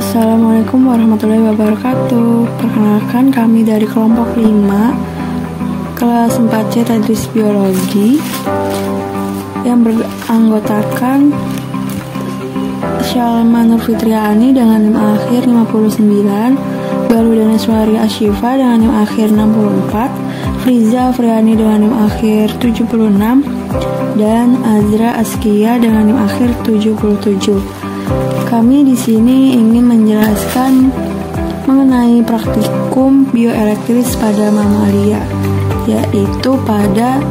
Assalamualaikum warahmatullahi wabarakatuh. Perkenalkan, kami dari kelompok 5 kelas 4C Tadris Biologi yang beranggotakan Syalma Nurfitriani dengan NIM akhir 59, Galuh Daneswari Asyifa dengan NIM akhir 64, Friza Afriani dengan NIM akhir 76, dan Azra Askia dengan NIM akhir 77. Kami di sini ingin menjelaskan mengenai praktikum bioelektris pada mamalia, yaitu pada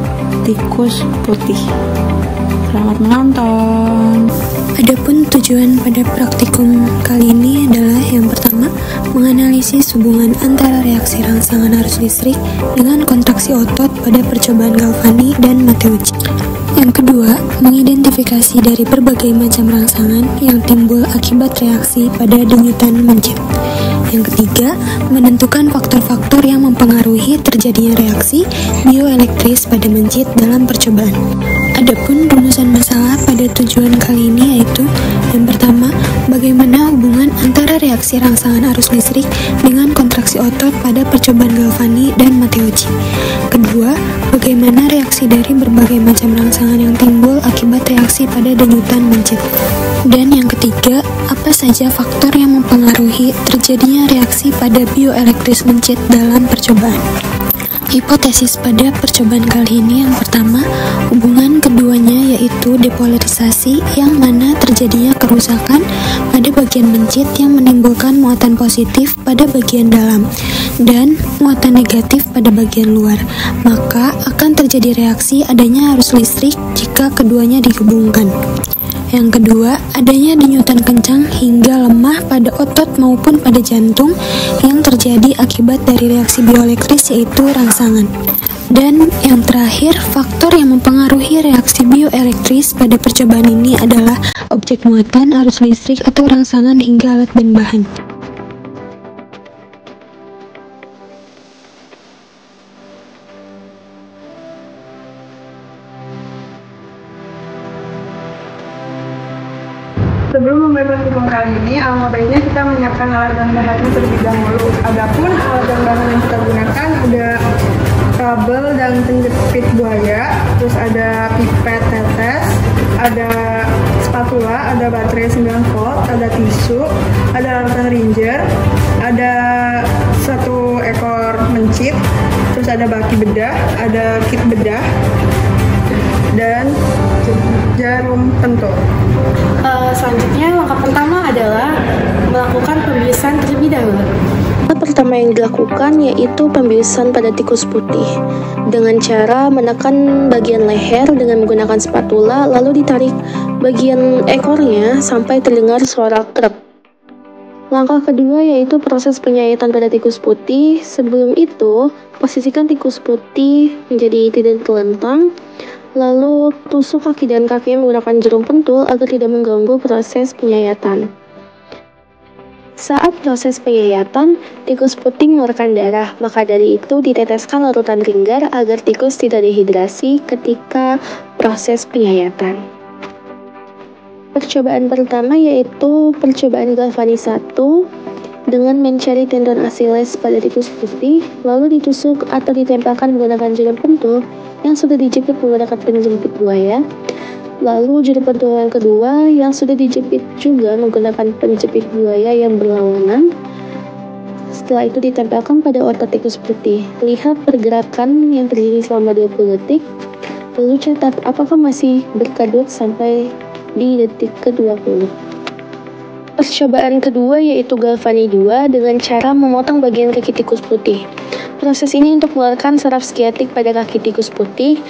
tikus putih. Selamat menonton. Adapun tujuan pada praktikum kali ini adalah yang pertama, menganalisis hubungan antara reaksi rangsangan arus listrik dengan kontraksi otot pada percobaan Galvani dan Matteucci. Yang kedua, mengidentifikasi dari berbagai macam rangsangan yang timbul akibat reaksi pada denyutan mencit. Yang ketiga, menentukan faktor-faktor yang mempengaruhi terjadinya reaksi bioelektris pada mencit dalam percobaan. Adapun rumusan masalah pada tujuan kali ini yaitu yang pertama, bagaimana hubungan antara reaksi rangsangan arus listrik dengan kontraksi otot pada percobaan Galvani dan Matteucci. Kedua, bagaimana reaksi dari berbagai macam rangsangan yang timbul akibat reaksi pada denyutan mencit. Dan yang ketiga, apa saja faktor yang mempengaruhi terjadinya reaksi pada bioelektris mencit dalam percobaan. Hipotesis pada percobaan kali ini yang pertama, hubungan keduanya yaitu depolarisasi yang mana terjadinya kerusakan pada bagian mencit yang menimbulkan muatan positif pada bagian dalam dan muatan negatif pada bagian luar. Maka akan terjadi reaksi adanya arus listrik jika keduanya dihubungkan. Yang kedua, adanya denyutan kencang hingga lemah pada otot maupun pada jantung yang terjadi akibat dari reaksi bioelektris yaitu rangsangan. Dan yang terakhir, faktor yang mempengaruhi reaksi bioelektris pada percobaan ini adalah objek muatan, arus listrik atau rangsangan hingga alat dan bahan. Sebelum memulai praktikum kali ini, alangkah baiknya kita menyiapkan alat dan bahannya terlebih dahulu. Adapun alat dan bahan yang kita gunakan ada kabel dan penjepit buaya, terus ada pipet tetes, ada spatula, ada baterai 9 volt, ada tisu, ada larutan Ringer, ada 1 ekor mencit, terus ada baki bedah, ada kit bedah, dan jarum pentul. Selanjutnya langkah pertama adalah melakukan pembiusan terlebih dahulu. Langkah pertama yang dilakukan yaitu pembiusan pada tikus putih dengan cara menekan bagian leher dengan menggunakan spatula lalu ditarik bagian ekornya sampai terdengar suara krek. Langkah kedua yaitu proses penyayatan pada tikus putih. Sebelum itu, posisikan tikus putih menjadi tidak terlentang. Lalu tusuk kaki dan kakinya menggunakan jarum pentul agar tidak mengganggu proses penyayatan. Saat proses penyayatan, tikus putih mengeluarkan darah, maka dari itu diteteskan larutan Ringer agar tikus tidak dehidrasi ketika proses penyayatan. Percobaan pertama yaitu percobaan Galvani 1 dengan mencari tendon Achilles pada tikus putih, lalu ditusuk atau ditempelkan menggunakan jarum pentul yang sudah dijepit menggunakan penjepit buaya. Lalu jarum pentul yang kedua yang sudah dijepit juga menggunakan penjepit buaya yang berlawanan. Setelah itu ditempelkan pada otot tikus putih. Lihat pergerakan yang terjadi selama 20 detik. Lalu catat apakah masih berkedut sampai di detik ke-20. Percobaan kedua yaitu Galvani 2 dengan cara memotong bagian kaki tikus putih. Proses ini untuk mengeluarkan saraf skiatik pada kaki tikus putih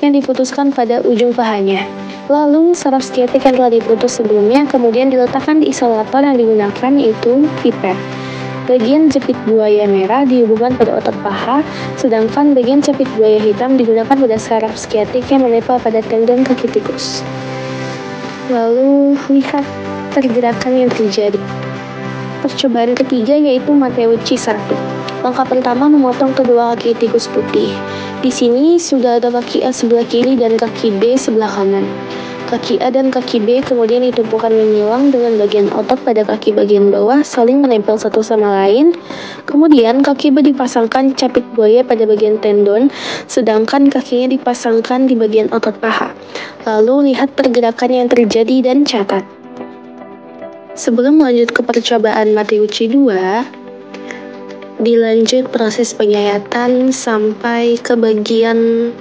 yang diputuskan pada ujung pahanya. Lalu saraf skiatik yang telah diputus sebelumnya kemudian diletakkan di isolator yang digunakan yaitu pipet. Bagian jepit buaya merah dihubungkan pada otot paha, sedangkan bagian jepit buaya hitam digunakan pada saraf skiatik yang menempel pada tendon kaki tikus. Lalu lihat pergerakan yang terjadi. Percobaan ketiga yaitu Matteucci 1. Langkah pertama memotong kedua kaki tikus putih. Di sini sudah ada kaki A sebelah kiri dan kaki B sebelah kanan. kaki A dan kaki B kemudian ditumpukan menyilang dengan bagian otot pada kaki bagian bawah saling menempel satu sama lain. Kemudian kaki B dipasangkan capit buaya pada bagian tendon, sedangkan kakinya dipasangkan di bagian otot paha. Lalu lihat pergerakan yang terjadi dan catat. Sebelum lanjut ke percobaan Matteucci 2, dilanjut proses penyayatan sampai ke bagian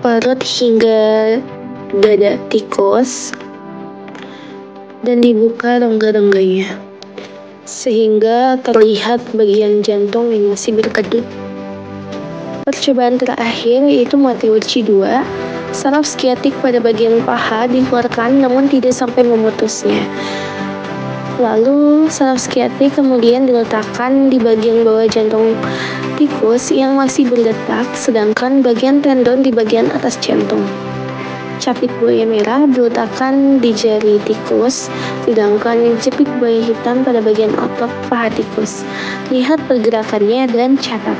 perut hingga dada tikus dan dibuka rongga-rongganya sehingga terlihat bagian jantung yang masih berkedut. Percobaan terakhir yaitu Matteucci 2, saraf skiatik pada bagian paha dikeluarkan namun tidak sampai memutusnya. Lalu saraf skiatik kemudian diletakkan di bagian bawah jantung tikus yang masih berdetak, sedangkan bagian tendon di bagian atas jantung. Capit buaya merah diletakkan di jari tikus, sedangkan capit buaya hitam pada bagian otot paha tikus. Lihat pergerakannya dan catat.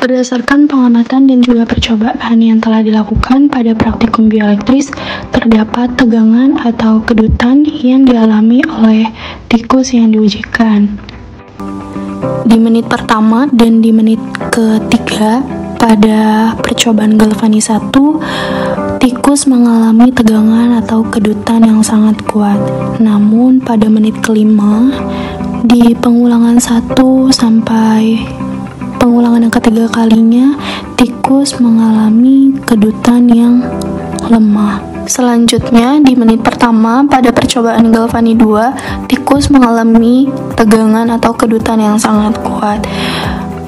Berdasarkan pengamatan dan juga percobaan yang telah dilakukan pada praktikum bioelektris, terdapat tegangan atau kedutan yang dialami oleh tikus yang diujikan. Di menit pertama dan di menit ketiga pada percobaan galvanis 1, tikus mengalami tegangan atau kedutan yang sangat kuat. Namun pada menit kelima, di pengulangan 1 sampai pengulangan yang ketiga kalinya, tikus mengalami kedutan yang lemah. Selanjutnya, di menit pertama pada percobaan Galvani 2, tikus mengalami tegangan atau kedutan yang sangat kuat.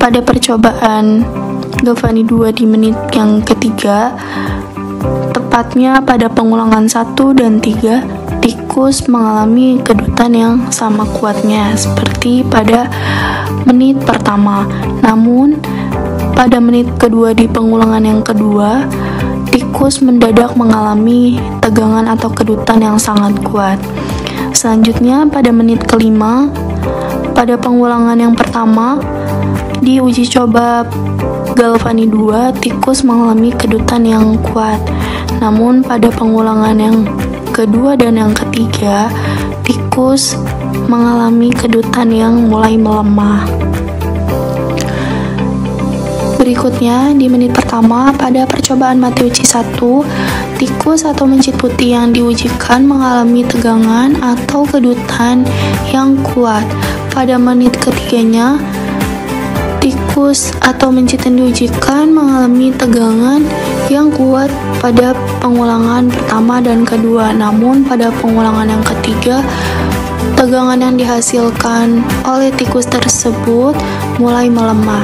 Pada percobaan Galvani 2 di menit yang ketiga, tepatnya pada pengulangan 1 dan 3, tikus mengalami kedutan yang sama kuatnya seperti pada menit pertama. Namun, pada menit kedua di pengulangan yang kedua, tikus mendadak mengalami tegangan atau kedutan yang sangat kuat. Selanjutnya, pada menit kelima, pada pengulangan yang pertama, di uji coba Galvani 2, tikus mengalami kedutan yang kuat. Namun, pada pengulangan yang kedua dan yang ketiga, tikus mengalami kedutan yang mulai melemah. Berikutnya, di menit pertama pada percobaan Matteucci 1, tikus atau mencit putih yang diujikan mengalami tegangan atau kedutan yang kuat. Pada menit ketiganya, tikus atau mencit yang diujikan mengalami tegangan yang kuat pada pengulangan pertama dan kedua. Namun pada pengulangan yang ketiga, tegangan yang dihasilkan oleh tikus tersebut mulai melemah.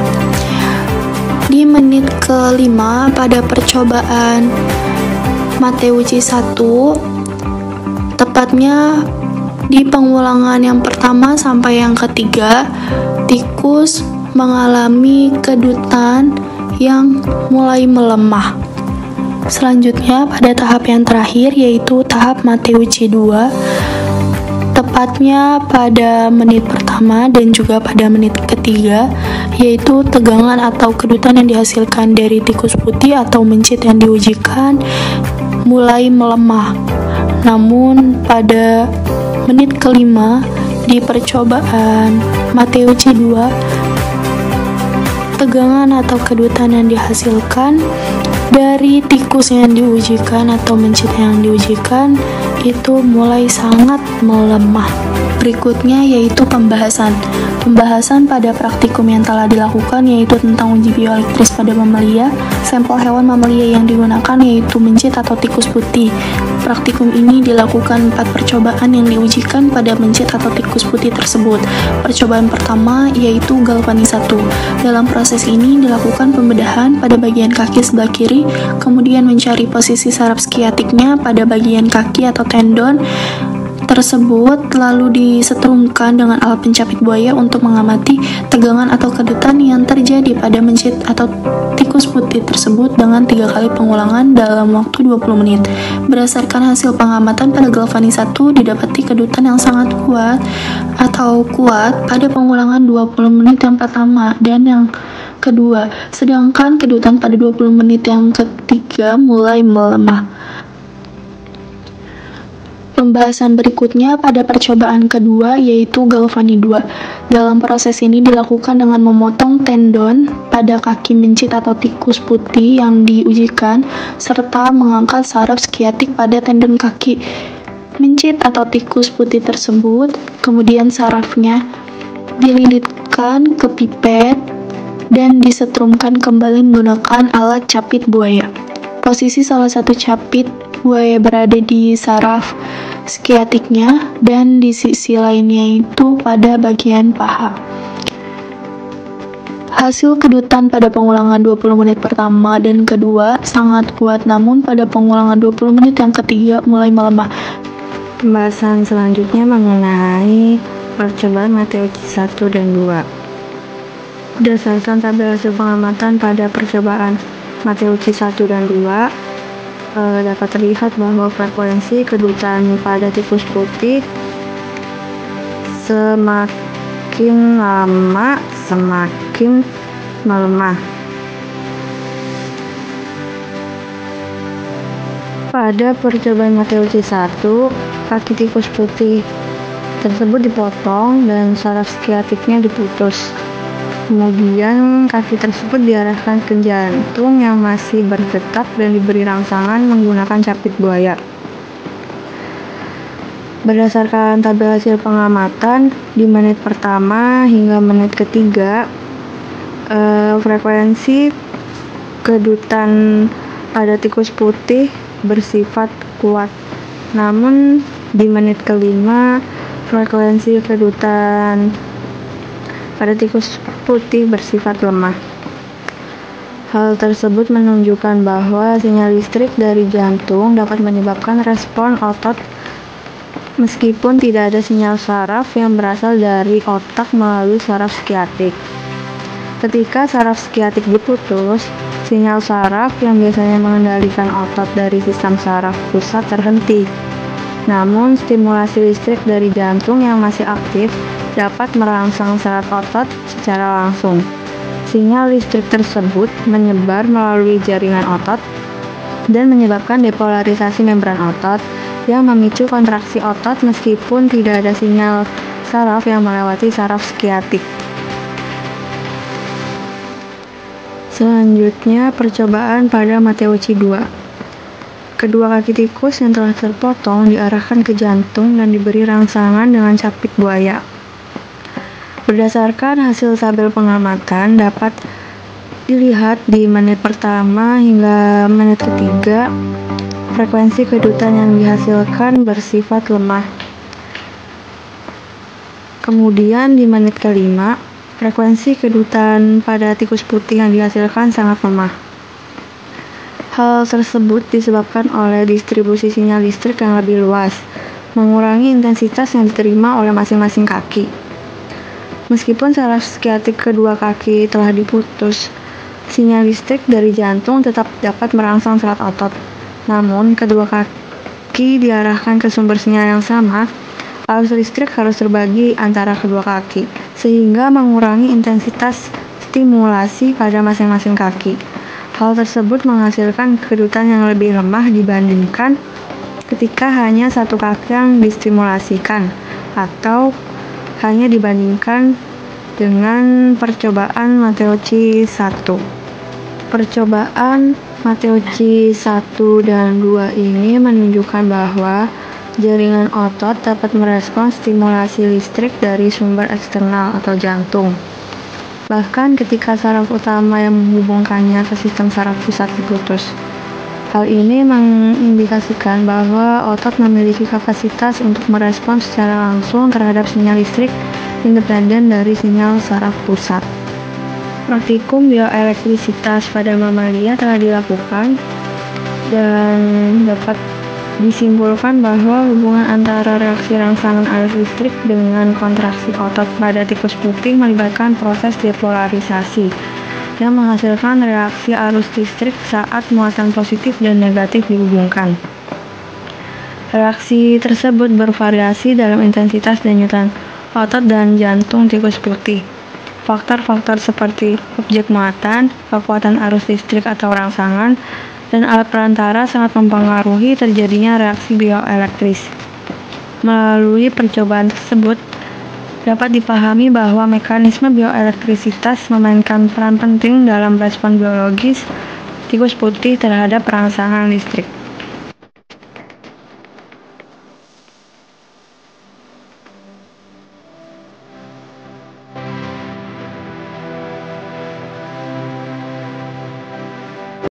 Di menit kelima pada percobaan Matteucci 1, tepatnya di pengulangan yang pertama sampai yang ketiga, tikus mengalami kedutan yang mulai melemah. Selanjutnya pada tahap yang terakhir yaitu tahap Matteucci 2, tepatnya pada menit pertama dan juga pada menit ketiga, yaitu tegangan atau kedutan yang dihasilkan dari tikus putih atau mencit yang diujikan mulai melemah. Namun pada menit kelima di percobaan Matteucci 2, tegangan atau kedutan yang dihasilkan dari tikus yang diujikan atau mencit yang diujikan itu mulai sangat melemah. Berikutnya yaitu pembahasan pada praktikum yang telah dilakukan, yaitu tentang uji bioelektris pada mamalia. Sampel hewan mamalia yang digunakan yaitu mencit atau tikus putih. Praktikum ini dilakukan 4 percobaan yang diujikan pada mencit atau tikus putih tersebut. Percobaan pertama yaitu Galvani 1. Dalam proses ini dilakukan pembedahan pada bagian kaki sebelah kiri, kemudian mencari posisi saraf skiatiknya pada bagian kaki atau tendon tersebut, lalu disetrumkan dengan alat pencapit buaya untuk mengamati tegangan atau kedutan yang terjadi pada mencit atau tikus putih tersebut dengan 3 kali pengulangan dalam waktu 20 menit. Berdasarkan hasil pengamatan pada Galvani 1, didapati kedutan yang sangat kuat pada pengulangan 20 menit yang pertama dan yang kedua, sedangkan kedutan pada 20 menit yang ketiga ketiga mulai melemah. Pembahasan berikutnya pada percobaan kedua yaitu Galvani 2. Dalam proses ini dilakukan dengan memotong tendon pada kaki mencit atau tikus putih yang diujikan serta mengangkat saraf skiatik pada tendon kaki mencit atau tikus putih tersebut. Kemudian sarafnya dililitkan ke pipet dan disetrumkan kembali menggunakan alat capit buaya. Posisi salah satu capit buaya berada di saraf skiatiknya dan di sisi lainnya itu pada bagian paha. Hasil kedutan pada pengulangan 20 menit pertama dan kedua sangat kuat, namun pada pengulangan 20 menit yang ketiga mulai melemah. Pembahasan selanjutnya mengenai percobaan Matteucci 1 dan 2. Berdasarkan tabel hasil pengamatan pada percobaan Matteucci 1 dan 2, dapat terlihat bahwa frekuensi kedutan pada tikus putih semakin lama semakin melemah. Pada percobaan Matteucci 1, kaki tikus putih tersebut dipotong dan saraf skiatiknya diputus. Kemudian kaki tersebut diarahkan ke jantung yang masih berdetak dan diberi rangsangan menggunakan capit buaya. Berdasarkan tabel hasil pengamatan di menit pertama hingga menit ketiga, frekuensi kedutan pada tikus putih bersifat kuat. Namun di menit kelima, frekuensi kedutan pada tikus putih bersifat lemah. Hal tersebut menunjukkan bahwa sinyal listrik dari jantung dapat menyebabkan respon otot meskipun tidak ada sinyal saraf yang berasal dari otak melalui saraf skiatik. Ketika saraf skiatik diputus, sinyal saraf yang biasanya mengendalikan otot dari sistem saraf pusat terhenti. Namun, stimulasi listrik dari jantung yang masih aktif dapat merangsang saraf otot secara langsung. Sinyal listrik tersebut menyebar melalui jaringan otot dan menyebabkan depolarisasi membran otot yang memicu kontraksi otot meskipun tidak ada sinyal saraf yang melewati saraf skiatik. Selanjutnya, percobaan pada Matteucci 2. Kedua kaki tikus yang telah terpotong diarahkan ke jantung dan diberi rangsangan dengan capit buaya. Berdasarkan hasil tabel pengamatan dapat dilihat di menit pertama hingga menit ketiga, frekuensi kedutan yang dihasilkan bersifat lemah. Kemudian di menit kelima, frekuensi kedutan pada tikus putih yang dihasilkan sangat lemah. Hal tersebut disebabkan oleh distribusi sinyal listrik yang lebih luas, mengurangi intensitas yang diterima oleh masing-masing kaki. Meskipun saraf skiatik kedua kaki telah diputus, sinyal listrik dari jantung tetap dapat merangsang serat otot. Namun, kedua kaki diarahkan ke sumber sinyal yang sama, arus listrik harus terbagi antara kedua kaki, sehingga mengurangi intensitas stimulasi pada masing-masing kaki. Hal tersebut menghasilkan kedutan yang lebih lemah dibandingkan ketika hanya satu kaki yang distimulasikan, atau hanya dibandingkan dengan percobaan Matteucci 1. Percobaan Matteucci 1 dan 2 ini menunjukkan bahwa jaringan otot dapat merespons stimulasi listrik dari sumber eksternal atau jantung. Bahkan ketika saraf utama yang menghubungkannya ke sistem saraf pusat diputus. Hal ini mengindikasikan bahwa otot memiliki kapasitas untuk merespons secara langsung terhadap sinyal listrik independen dari sinyal saraf pusat. Praktikum bioelektrisitas pada mamalia telah dilakukan dan dapat disimpulkan bahwa hubungan antara reaksi rangsangan arus listrik dengan kontraksi otot pada tikus putih melibatkan proses depolarisasi yang menghasilkan reaksi arus listrik saat muatan positif dan negatif dihubungkan. Reaksi tersebut bervariasi dalam intensitas denyutan otot dan jantung tikus putih. Faktor-faktor seperti objek muatan, kekuatan arus listrik atau rangsangan, dan alat perantara sangat mempengaruhi terjadinya reaksi bioelektris. Melalui percobaan tersebut, dapat dipahami bahwa mekanisme bioelektrisitas memainkan peran penting dalam respon biologis tikus putih terhadap perangsangan listrik.